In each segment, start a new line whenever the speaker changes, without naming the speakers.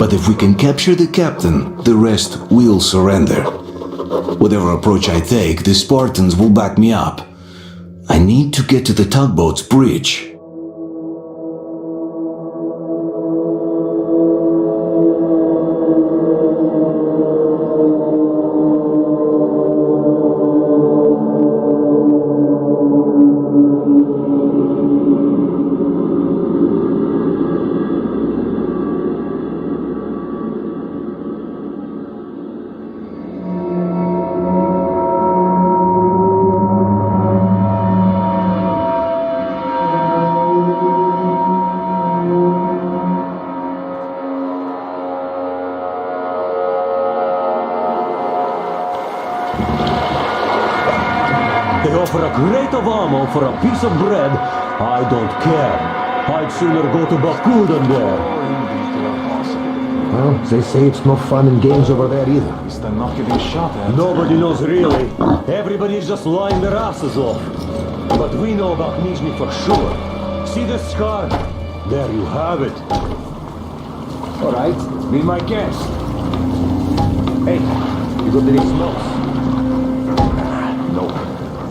But if we can capture the captain, the rest will surrender. Whatever approach I take, the Spartans will back me up. I need to get to the tugboat's bridge.
They offer a crate of ammo for a piece of bread. I don't care. I'd sooner go to Baku than there.
Well, they say it's no fun and games over there either.
At least I'm not getting shot at.
Nobody knows really. Everybody's just lying their asses off. But we know about Nizhny for sure. See this scar? There you have it.
All right, be my guest. Hey, you got any smokes?
Nope.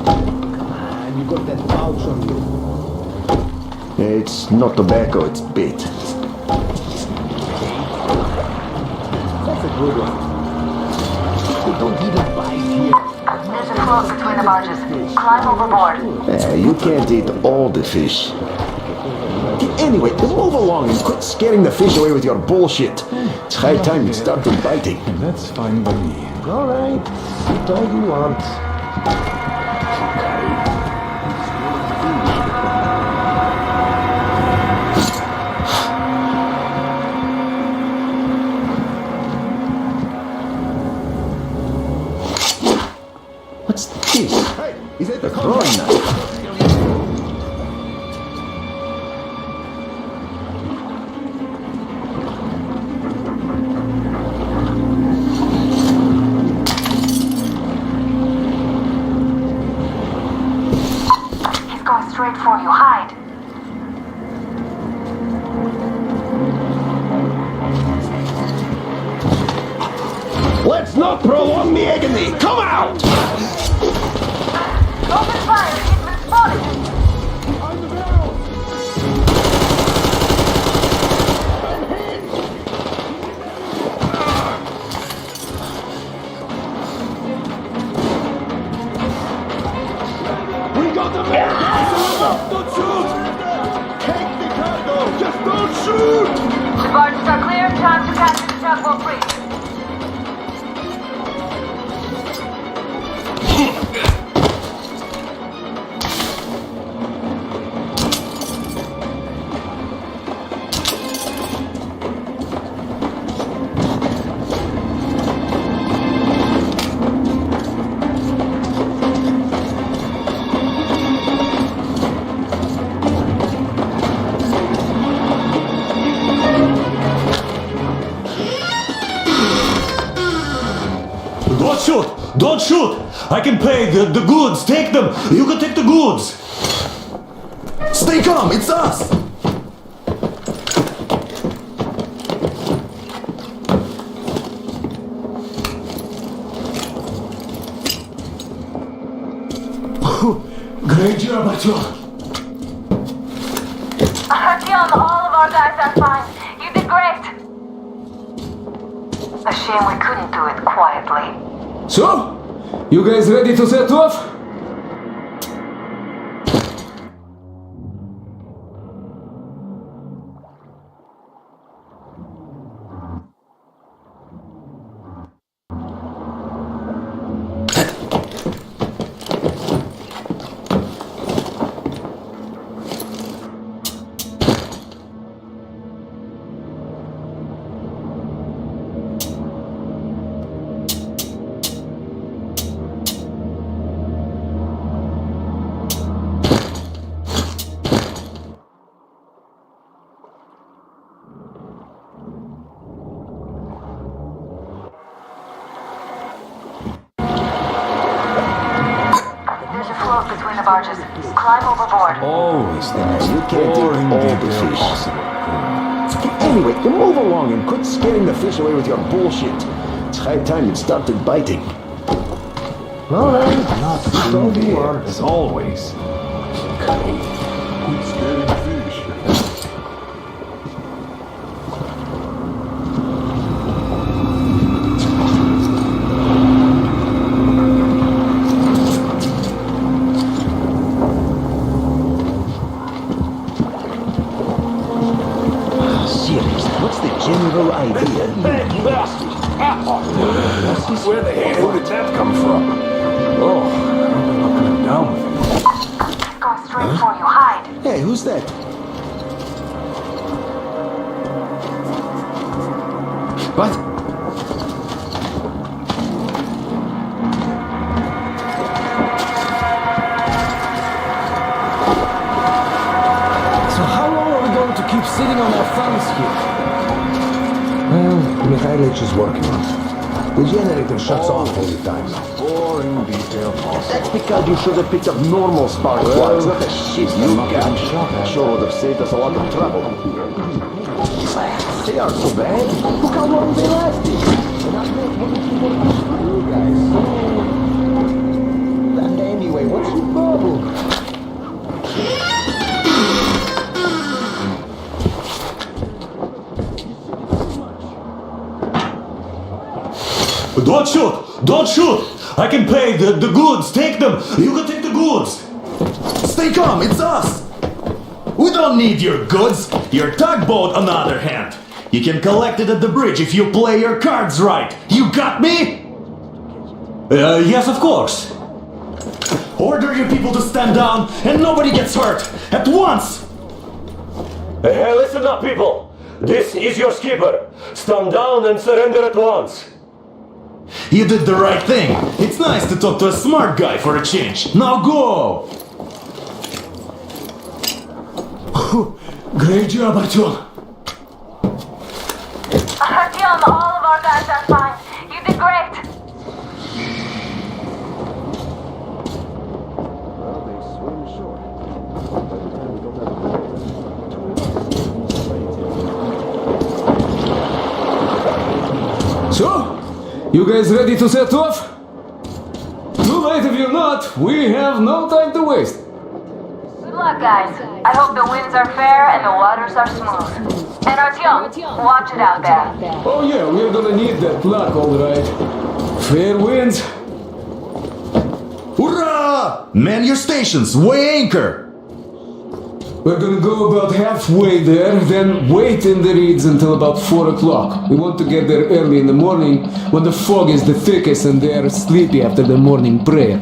And you got that pouch on you?
It's not tobacco, it's bait.
That's a good one. They don't even buy it here.
There's a float between the barges. Climb overboard.
You can't eat all the fish. Anyway, move along and quit scaring the fish away with your bullshit. It's high time you started biting.
That's fine by me.
All right, eat all you want.
What's this? Hey, is that the throwing knife?
He's going straight for you. Hide.
Let's not prolong the agony! Come out!
Open fire. He's been spotted.
We got the man! Don't shoot! Take the cargo! Just don't shoot!
The barges are clear. Time to catch the tugboat free.
Don't shoot! Don't shoot! I can pay the goods. Take them. You can take the goods.
Stay calm, it's us! Great job, Artyom.
Artyom, all of our guys are fine. You did great. A shame we couldn't do it quietly.
So, you guys ready to set off?
Between the barges. Climb overboard.
Always the most
You can't eat
boring
all the
detail
fish.
possible.
Anyway, you move along and quit scaring the fish away with your bullshit. It's high time it started biting.
All right, not so here, as always.
Seriously, what's the general idea?
Where the hell did that come from? Oh, I'm knocking him down with it.
He's going straight for you. Hide.
Hey, who's that? What?
So how long are we going to keep sitting on our thumbs here?
Well, Mikhailich is working on it. The generator shuts off all the time. Boring detail possible.
That's because you should have picked up normal spark plugs, not the shit you got. Sure would have saved us a lot of trouble. They aren't so bad. Look how long they lasted. And anyway, what's your problem?
Don't shoot! Don't shoot! I can pay the goods. Take them. You can take the goods.
Stay calm, it's us! We don't need your goods. Your tugboat, on the other hand. You can collect it at the bridge if you play your cards right. You got me?
Yes, of course.
Order your people to stand down and nobody gets hurt. At once!
Hey, listen up, people. This is your skipper. Stand down and surrender at once.
You did the right thing. It's nice to talk to a smart guy for a change. Now go! Great job, Artyom.
Artyom, all of our guys are fine. You did great.
So, you guys ready to set off? Too late if you're not. We have no time to waste.
Good luck, guys. I hope the winds are fair and the waters are smooth. And Artyom, watch it out there.
Oh yeah, we're gonna need that luck, all right. Fair winds.
Hurrah! Man your stations, weigh anchor!
We're gonna go about halfway there, then wait in the reeds until about 4 o'clock. We want to get there early in the morning when the fog is the thickest and they're sleepy after the morning prayer.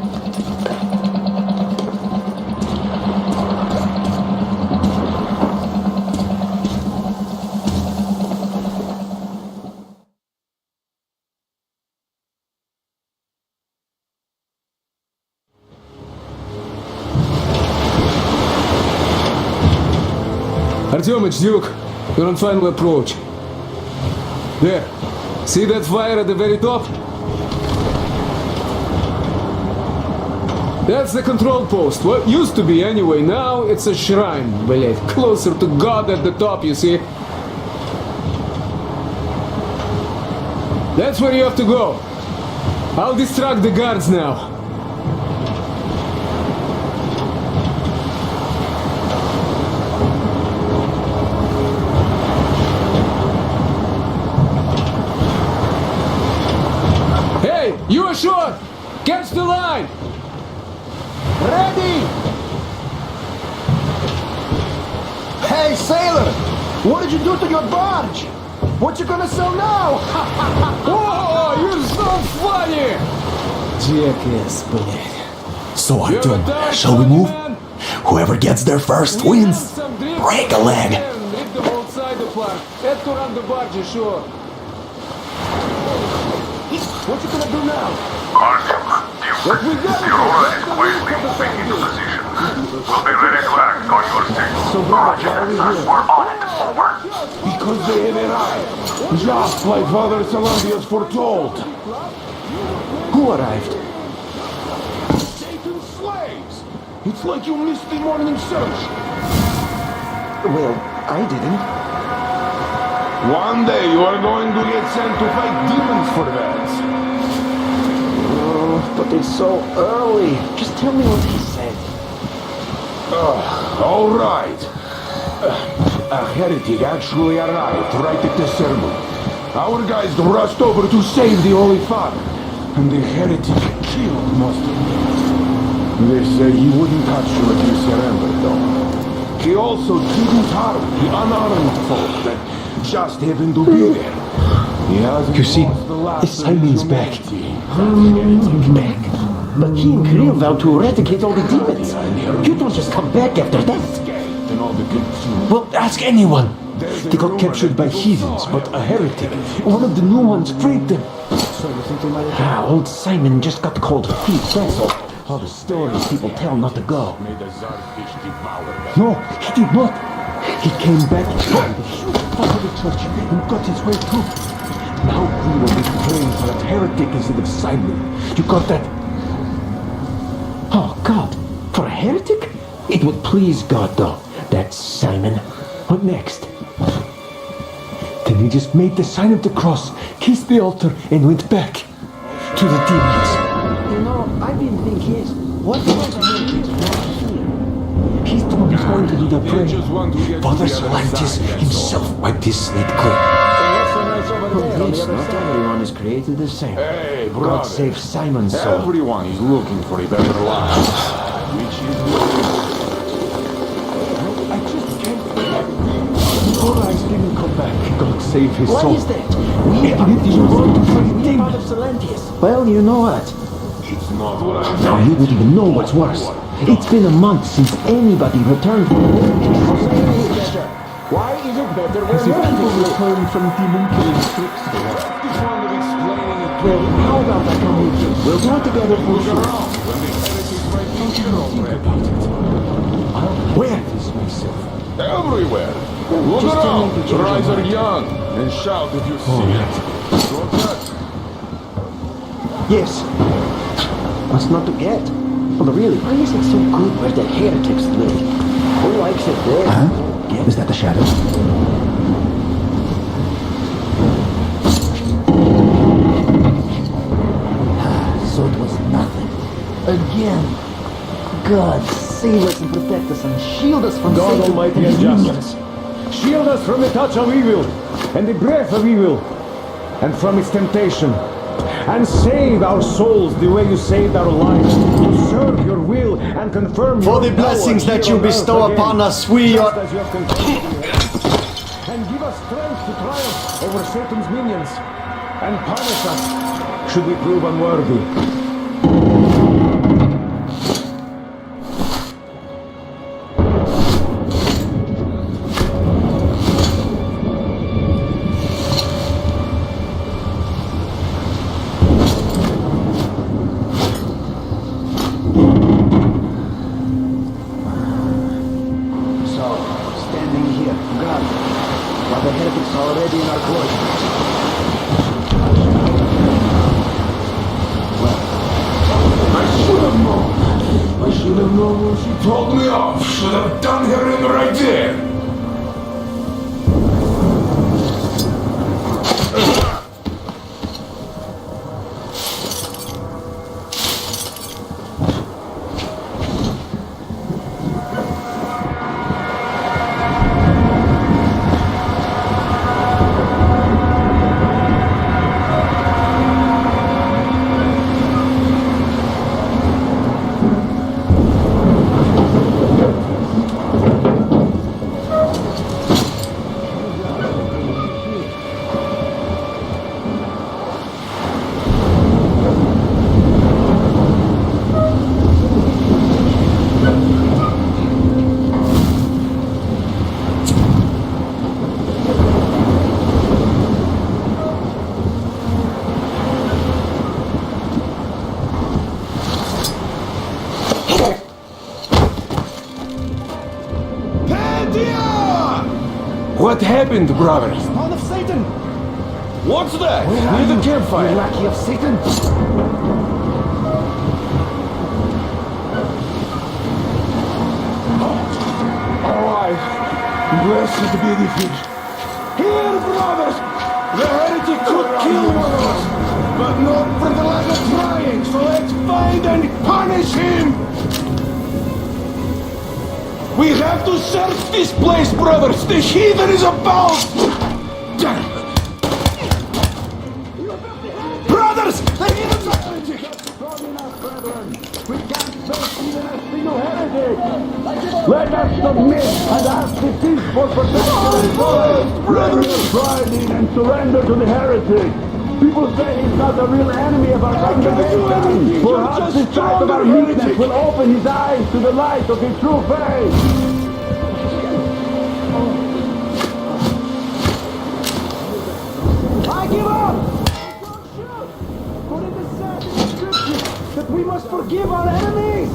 Artyomich, Duke, you're on final approach. There. See that fire at the very top? That's the control post. What used to be anyway. Now it's a shrine, блять. Closer to God at the top, you see. That's where you have to go. I'll distract the guards now. You ashore! Catch the line!
Ready! Hey, sailor! What did you do to your barge? What you gonna sell now?
Oh, you're so funny! Jackass, блядь.
So Artyom, shall we move? Whoever gets there first wins. Break a leg.
Leave the whole side apart. Head to run the barge ashore.
What you gonna do now?
Artyom, Duke, you're already way moving into position. We'll be ready to act on your signal. Roger, we're on it. Over.
Because they have arrived. Just like Father Salandius foretold.
Who arrived?
Satan's slaves! It's like you missed the morning search.
Well, I didn't.
One day you are going to get sent to fight demons for that.
Oh, but it's so early. Just tell me what he said.
All right. A heretic actually arrived right at the ceremony. Our guys rushed over to save the Holy Father, and the heretic killed most of them. They say he wouldn't touch you if you surrendered, though. He also didn't harm the unarmed folk that just happened to be there. He hasn't
You see,
lost the last of
Simon's back.
humanity.
Back. But he and Kirill vowed to eradicate all the demons. You don't just come back after that.
And all the good
Well, ask anyone. They got captured by heathens, but a heretic, one of the new ones, freed them.
Ah, old Simon just got cold feet, that's all. All the stories people tell not to go.
May the Zarfish devour them.
No, he did not. He came back from the huge part of the church and got his way through. Now we will be praying for that heretic instead of Simon. You got that?
Oh, God. For a heretic? It would please God, though. That's Simon. What next?
Then he just made the sign of the cross, kissed the altar, and went back to the demons.
You know, I've been thinking, what was a heretic right here?
He's the one who's going to do the
They
praying.
just want to get
Father
to the other
Solantis
side, that's
himself wiped his slate clean.
Please, not everyone is created the same.
Hey,
God
brother.
save Simon's soul.
Everyone is looking for a better life. Which is
I just can't. Your eyes didn't come back. God save his
Why
soul.
is that? We are
Everything
just
was
going to
to
fight
fight
the Father
demons.
Solantis. Well, you know what?
it's not what I
Now you would even know what's worse. It's been a month since anybody returned from Why is it better
As if people return from demon killing trips.
just want of explaining it to
Well,
you.
how about I come with you? We'll do it together for
Look
sure.
around when the heretics might be here already.
Where is myself?
Everywhere. Look
Just tell me
around.
to change
Your
your
eyes are
mind.
young. And shout if you see it. What's that?
Yes. What's not to get? Well, really, why is it so good where the heretics live? Who likes it there?
Huh? Is that the shadow?
So it was nothing. Again. God, save us and protect us and shield us from
God
Satan
Almighty
and his
and
minions.
just. Shield us from the touch of evil, and the breath of evil, and from its temptation. And save our souls the way you saved our lives, to serve your will and confirm
For
your
the blessings
power
that
here
you
on earth
bestow
again,
upon us, we
just
are...
as you have confirmed in heaven. And give us strength to triumph over Satan's minions, and punish us should we prove unworthy.
So, standing here, God, while the heretics are already in our cloisters.
I should have known. I should have known when she told me off. Should have done her in right there. What happened, brother?
Spawn of Satan!
What's that? Near the campfire.
You lackey of Satan!
Alive. Blessed be the fish. here, brothers! The heretic could kill one of us, but not for the lack of trying, so let's find and punish him! We have to search this place, brothers! The heathen is about! Brothers! The heathen's a heretic!
We can't face even a single heretic! Let us submit and ask the peace for protection! Brethren, pride in and surrender to the heretic! People say he's not the real enemy of our congregation. Perhaps the sight of our weakness will open his eyes to the light of his true faith. I give up! For it is said in the scripture that we must forgive our enemies!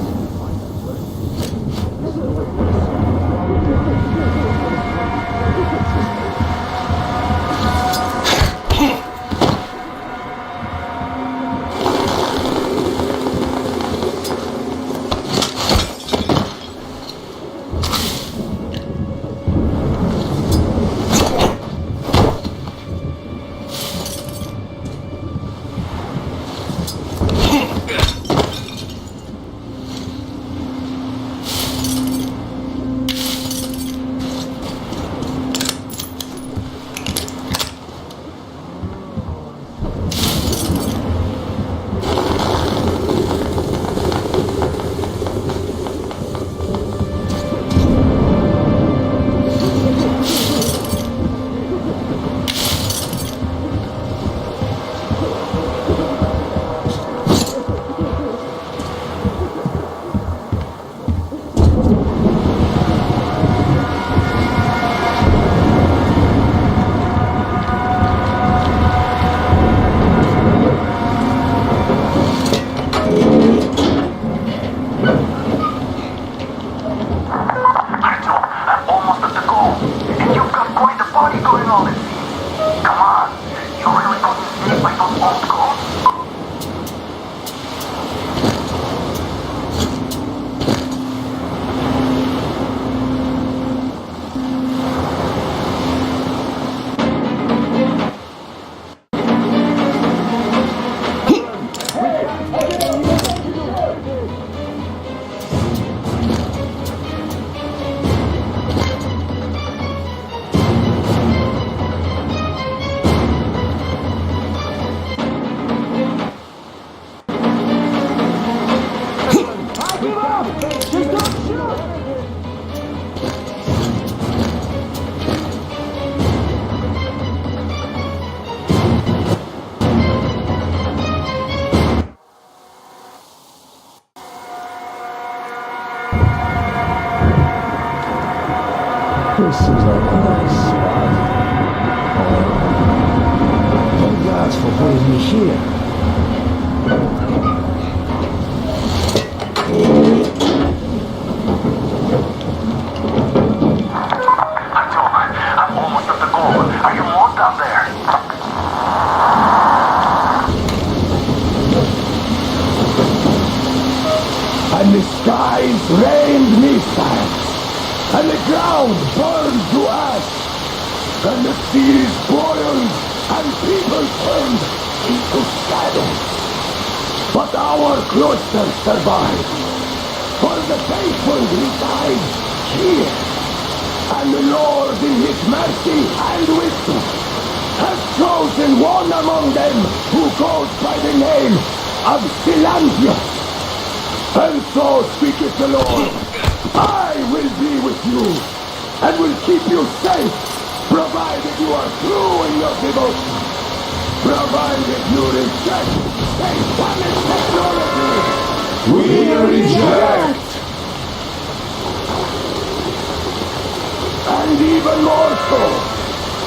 This seems like a nice spot. Thank God for putting me here.
I'm almost at the goal. Are you more down there?
And the skies rained missiles, and the ground burned to ash, and the seas boiled, and people turned into shadows. But our cloister survived, for the faithful reside here, and the Lord in his mercy and wisdom has chosen one among them who goes by the name of Silantius. And so speaketh the Lord, I will be with you, and will keep you safe, provided you are true in your devotion, provided you reject satanic technology.
We reject!
And even more so,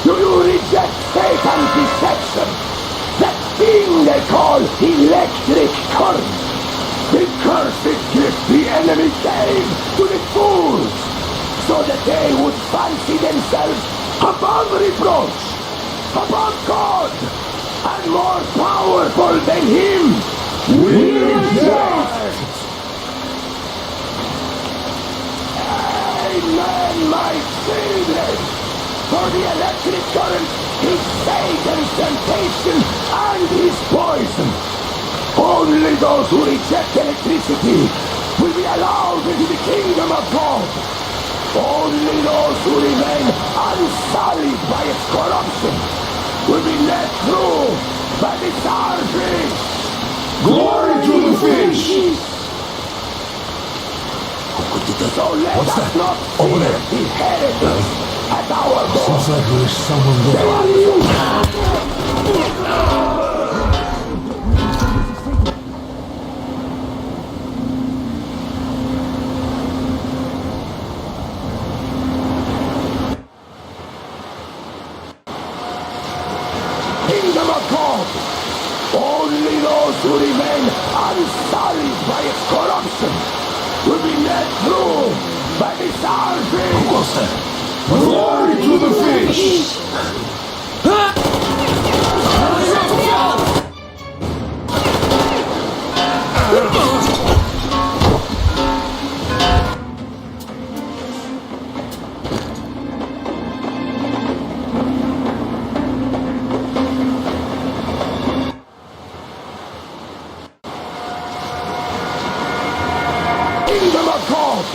do you reject Satan's deception, that thing they call electric current? The cursed gift the enemy gave to the fools, so that they would fancy themselves above reproach, above God, and more powerful than Him. We reject! Amen, my children!
for the electric current, his Satan's temptation, and his poison. Only those who reject electricity will be allowed into the kingdom of God. Only those who remain unsullied by its corruption will be let through by the starfish.
Glory to the fish!
So let us not fear the heretics at our door.
Seems like there's someone there.
Kingdom of God. Only those who remain unsullied by its corruption will be led through by the starfish.
Glory to the fish!
Kingdom of God.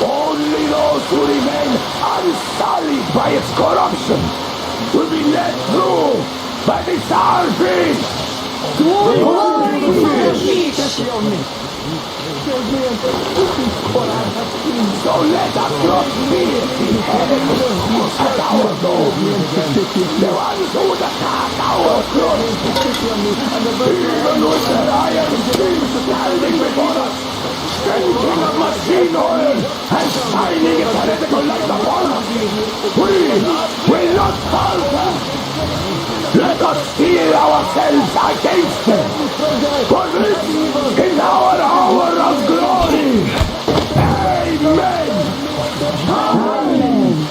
Only those who remain unsullied by its corruption will be led through by the starfish.
Glory to the fish!
So let us not fear the heretics at our door. The ones who would attack our cross. Even with their iron streams standing before us, drinking of machine oil and shining its heretical light upon us, we will not falter. Let us steel ourselves against them, for this is our hour of glory. Amen. Amen.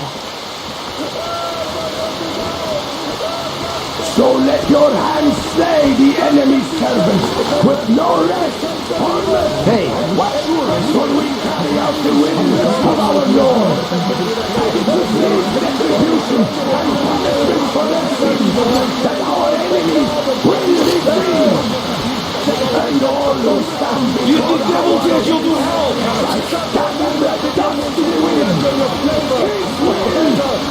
So let your hands slay the enemy's servants with no rest or rest. Hey, what when we carry out the will of our Lord? To receive retribution and punishment for their sins, that our enemies will be free. And all who stand
You the devil think you'll do hell!
stand in the dust to the wind. His will be done.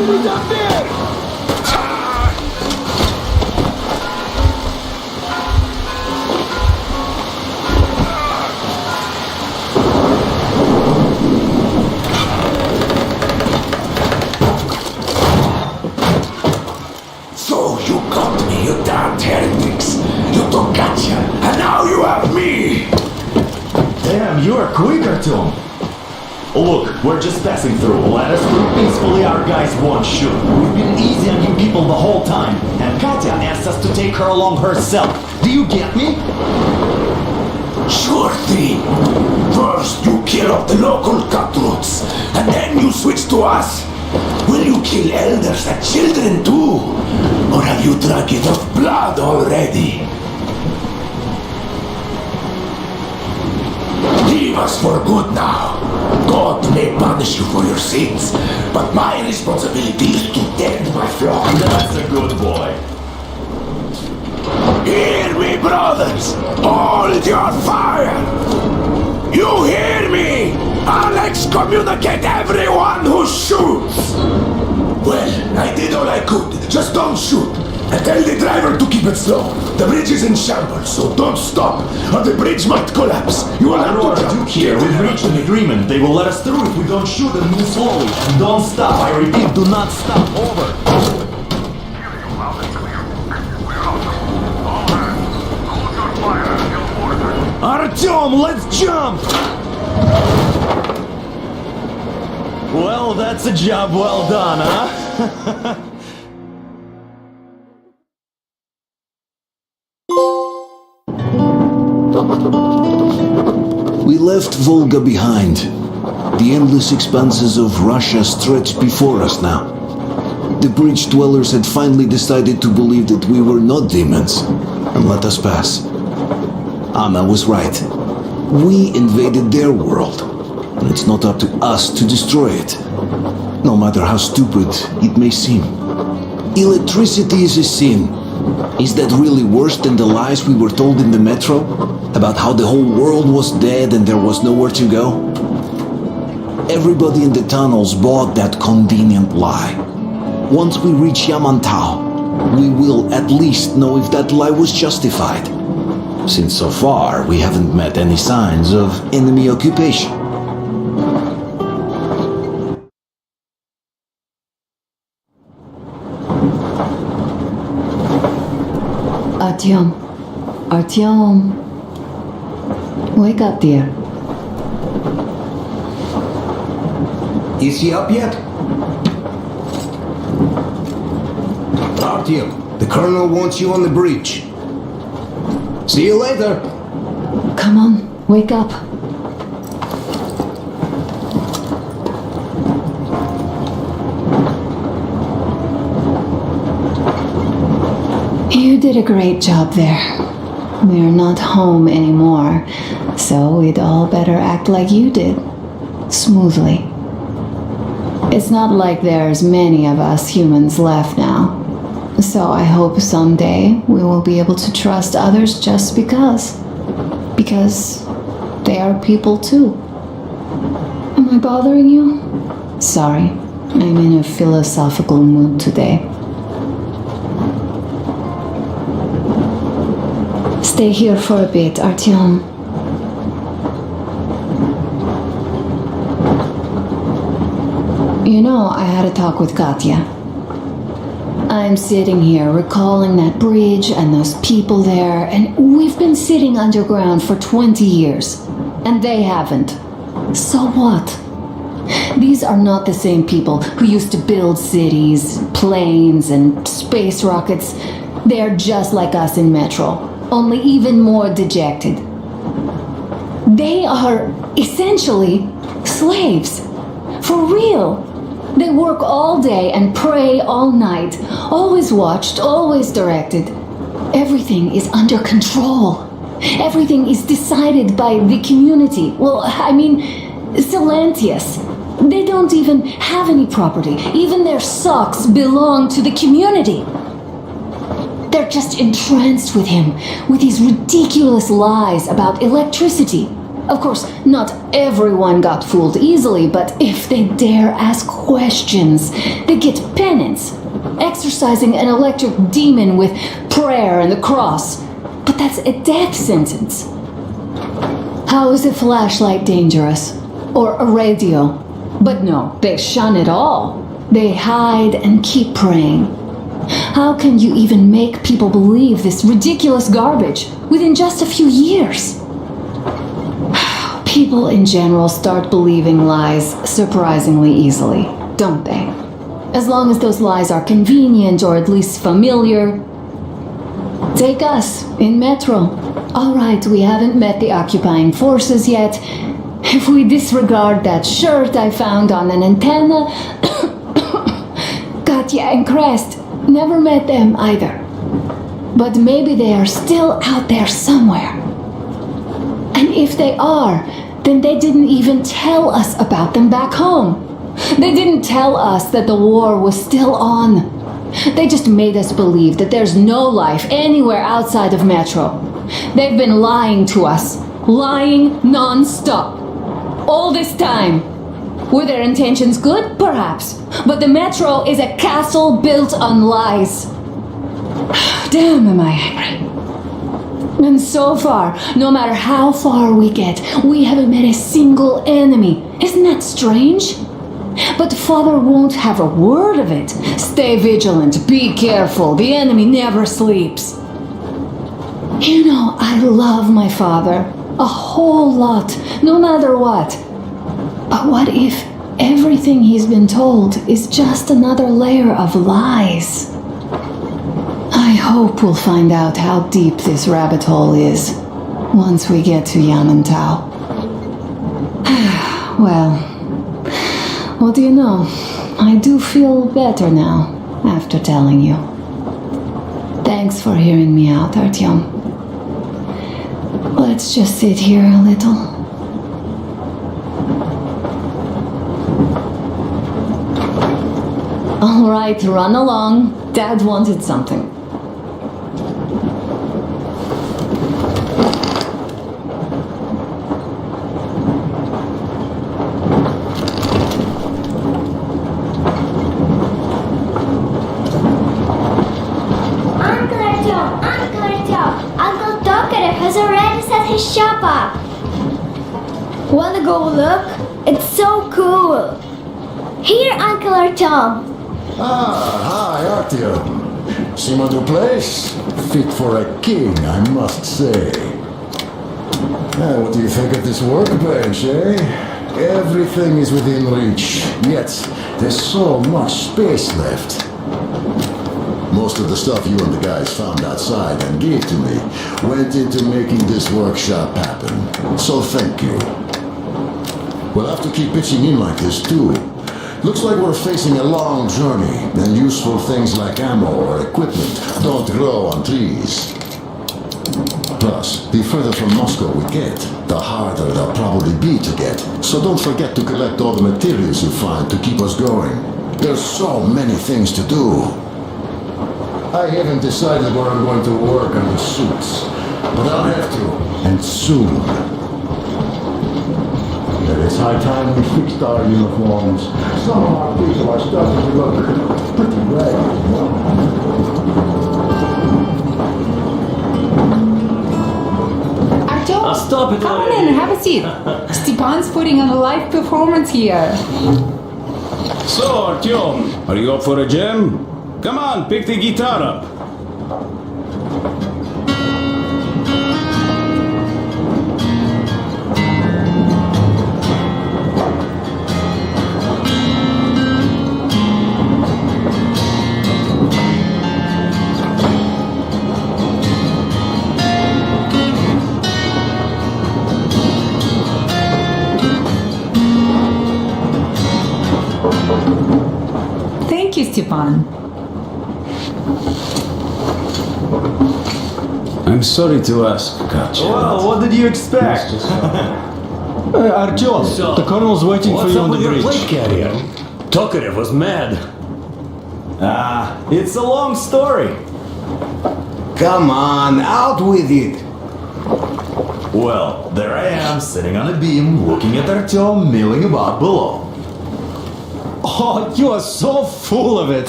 He's up there!
So you got me, you damned heretics. You took Katya, and now you have me.
Damn, you are quick, Artyom. Look, we're just passing through. Let us through peacefully, our guys won't shoot. We've been easy on you people the whole time. And Katya asked us to take her along herself. Do you get me?
Sure thing. First you kill off the local cutthroats, and then you switch to us. Will you kill elders and children too? Or have you drunk enough blood already? Leave us for good now. God may punish you for your sins, but my responsibility is to tend my flock.
That's a good boy.
Hear me, brothers! Hold your fire! You hear me? I'll excommunicate everyone who shoots! Well, I did all I could. Just don't shoot. And tell the driver to keep it slow. The bridge is in shambles, so don't stop, or the bridge might collapse. You will have to jump
Here, we've reached an agreement. They will let us through if we don't shoot and move slowly. And don't stop. I repeat, do not stop. Over. Artyom, let's jump! Well, that's a job well done, huh?
We left Volga behind. The endless expanses of Russia stretched before us now. The bridge dwellers had finally decided to believe that we were not demons and let us pass. Anna was right. We invaded their world. and it's not up to us to destroy it, no matter how stupid it may seem. Electricity is a sin. Is that really worse than the lies we were told in the metro? About how the whole world was dead and there was nowhere to go? Everybody in the tunnels bought that convenient lie. Once we reach Yamantau, we will at least know if that lie was justified. Since so far, we haven't met any signs of enemy occupation.
Artyom. Artyom. Wake up, dear.
Is he up yet? Artyom, the colonel wants you on the bridge. See you later.
Come on, wake up. You did a great job there. We're not home anymore, so we'd all better act like you did. Smoothly. It's not like there's many of us humans left now. So I hope someday we will be able to trust others just because. Because they are people too. Am I bothering you? Sorry, I'm in a philosophical mood today. Stay here for a bit, Artyom. You know, I had a talk with Katya. I'm sitting here recalling that bridge and those people there, and we've been sitting underground for 20 years, and they haven't. So what? These are not the same people who used to build cities, planes, and space rockets. They're just like us in Metro, only even more dejected. They are essentially slaves. For real. They work all day and pray all night, always watched, always directed. Everything is under control. Everything is decided by the community. Well, I mean, Silantius. They don't even have any property. Even their socks belong to the community. They're just entranced with him, with these ridiculous lies about electricity. Of course, not everyone got fooled easily, but if they dare ask questions, they get penance, exorcising an electric demon with prayer and the cross. But that's a death sentence. How is a flashlight dangerous? Or a radio? But no, they shun it all. They hide and keep praying. How can you even make people believe this ridiculous garbage within just a few years? People in general start believing lies surprisingly easily, don't they? As long as those lies are convenient or at least familiar. Take us, in Metro. All right, we haven't met the occupying forces yet. If we disregard that shirt I found on an antenna, Katya and Crest, never met them either. But maybe they are still out there somewhere. And if they are, then they didn't even tell us about them back home. They didn't tell us that the war was still on. They just made us believe that there's no life anywhere outside of Metro. They've been lying to us. Lying non-stop. All this time. Were their intentions good? Perhaps. But the Metro is a castle built on lies. Damn, am I angry. And so far, no matter how far we get, we haven't met a single enemy. Isn't that strange? But Father won't have a word of it. Stay vigilant, be careful, the enemy never sleeps. You know, I love my father. A whole lot, no matter what. But what if everything he's been told is just another layer of lies? I hope we'll find out how deep this rabbit hole is once we get to Yamantau. Well, what do you know? I do feel better now after telling you. Thanks for hearing me out, Artyom. Let's just sit here a little. Alright, run along. Dad wanted something.
Uncle Tokarev has already set his shop up. Wanna go look? It's so cool. Here, Uncle Artyom.
Hi, Artyom. See my new place? Fit for a king, I must say. What do you think of this workbench, eh? Everything is within reach, yet there's so much space left. Most of the stuff you and the guys found outside and gave to me went into making this workshop happen. So thank you. We'll have to keep pitching in like this too. Looks like we're facing a long journey, and useful things like ammo or equipment don't grow on trees. Plus, the further from Moscow we get, the harder they'll probably be to get. So don't forget to collect all the materials you find to keep us going. There's so many things to do. I haven't decided where I'm going to work on the suits, but I'll have to, and soon. It's high time we fixed our uniforms. Some of our people are starting to look pretty ragged, you know?
Artyom,
Stop it
come on
already.
in, have a seat. Stepan's putting on a live performance here.
So, Artyom, are you up for a jam? Come on, pick the guitar up.
Thank you, Stepan.
I'm sorry to ask, Katya.
Well, what did you expect?
Artyom, the colonel's waiting for
What's
you
up
on the
with your
bridge.
plate carrier? Tokarev was mad. It's a long story.
Come on, out with it.
Well, there I am, sitting on a beam, looking at Artyom milling about below.
Oh, you are so full of it.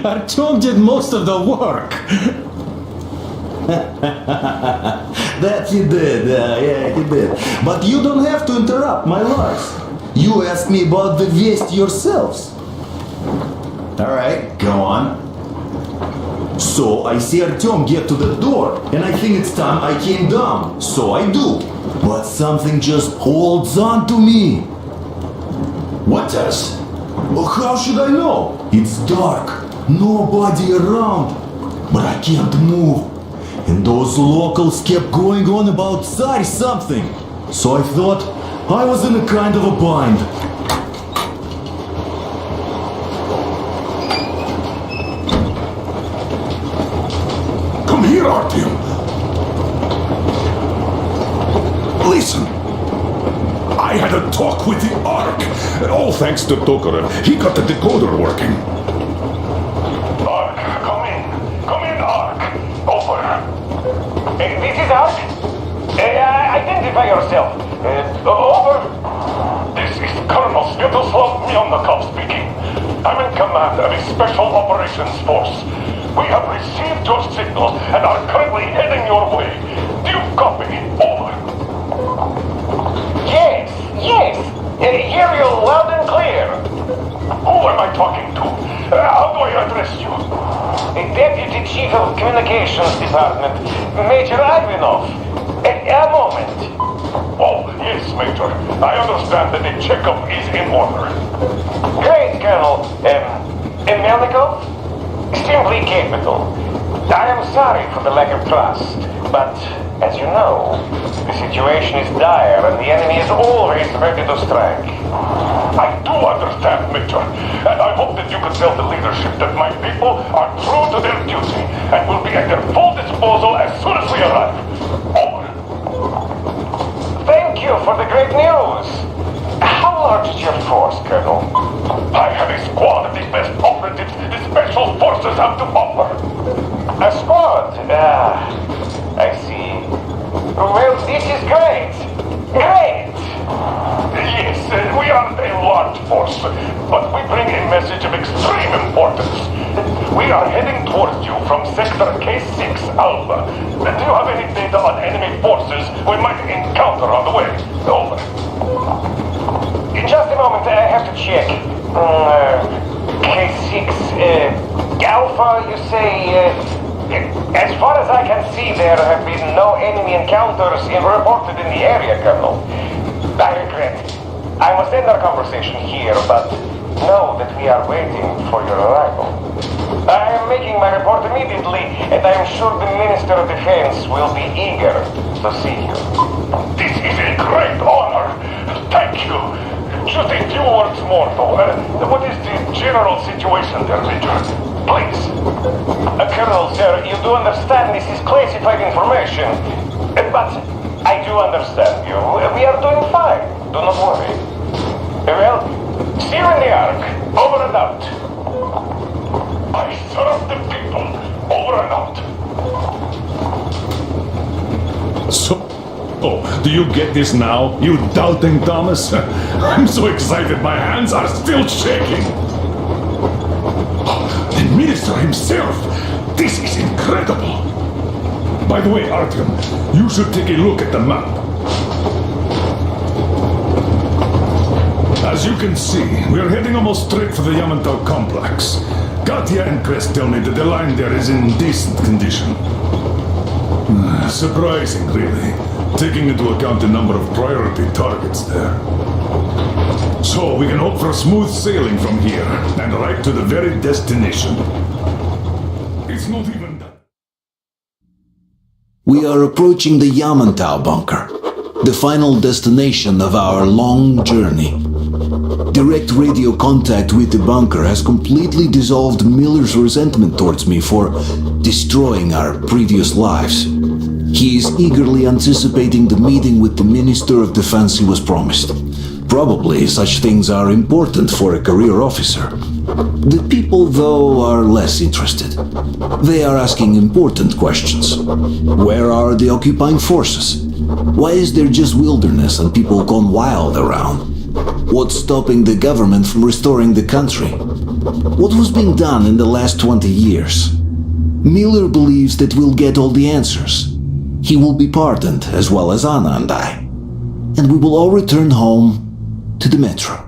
Artyom did most of the work.
That he did, yeah, he did. But you don't have to interrupt my life. You asked me about the Vest yourselves. Alright, go on. So I see Artyom get to the door, and I think it's time I came down. So I do. But something just holds on to me. What does? Well, how should I know? It's dark, nobody around. But I can't move. And those locals kept going on about Tsar something. So I thought I was in a kind of a bind.
Come here, Artyom. Listen. I had a talk with the Ark. All thanks to Tokarev. He got the decoder working. Ark, come in. Come in, Ark. Over.
This is Ark. Identify yourself. Over.
This is Colonel Sviatoslav Myonnikov speaking. I'm in command of a special operations force. We have received your signal and are currently heading your way. Do you copy? Over.
Yes. Hear you loud and clear.
Who am I talking to? How do I address you?
Deputy Chief of Communications Department, Major Ivanov. A moment.
Oh, yes, Major. I understand that the checkup is in order.
Great, Colonel. Melnikov? Simply capital. I am sorry for the lack of trust, but as you know, the situation is dire and the enemy is always ready to strike.
I do understand, Major, and I hope that you can tell the leadership that my people are true to their duty and will be at their full disposal as soon as we arrive. Over.
Thank you for the great news. How large is your force, Colonel?
I have a squad of the best operators
alternatives the special forces have to offer. A squad? I see. Well, this is great. Great! Yes, we aren't a large force, but we bring a message of extreme importance. We are heading towards you from Sector K6 Alpha. Do you have any data on enemy forces we might encounter on the way? Over. In just a moment, I have to check. K6 Alpha, you say? As far as I can see, there have been no enemy encounters reported in the area, Colonel. I regret. I must end our conversation here, but know that we are waiting for your arrival. I am making my report immediately, and I am sure the Minister of Defense will be eager to see you. This is a great honor. Thank you. Just a few words more, though. What is the general situation there, Major? Please. Colonel, sir, you do understand this is classified information. But I do understand you. We are doing fine. Do not worry. Well, see you in the Ark. Over and out. I serve the people. Over and out.
Oh, do you get this now, you doubting Thomas? I'm so excited my hands are still shaking. The Minister himself! This is incredible! By the way, Artyom, you should take a look at the map. As you can see, we're heading almost straight for the Yamantau complex. Katya and Crest tell me that the line there is in decent condition. Surprising, really, taking into account the number of priority targets there. So we can hope for smooth sailing from here, and right to the very destination. It's not even that.
We are approaching the Yamantau bunker, the final destination of our long journey. Direct radio contact with the bunker has completely dissolved Miller's resentment towards me for destroying our previous lives. He is eagerly anticipating the meeting with the Minister of Defense he was promised. Probably such things are important for a career officer. The people, though, are less interested. They are asking important questions. Where are the occupying forces? Why is there just wilderness and people gone wild around? What's stopping the government from restoring the country? What was being done in the last 20 years? Miller believes that we'll get all the answers. He will be pardoned, as well as Anna and I. And we will all return home to the metro.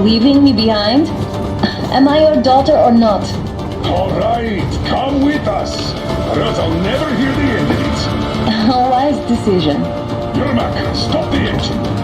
Leaving me behind? Am I your daughter or not?
All right, come with us, or else I'll never hear the end of it.
A wise decision.
Yermak, stop the engine.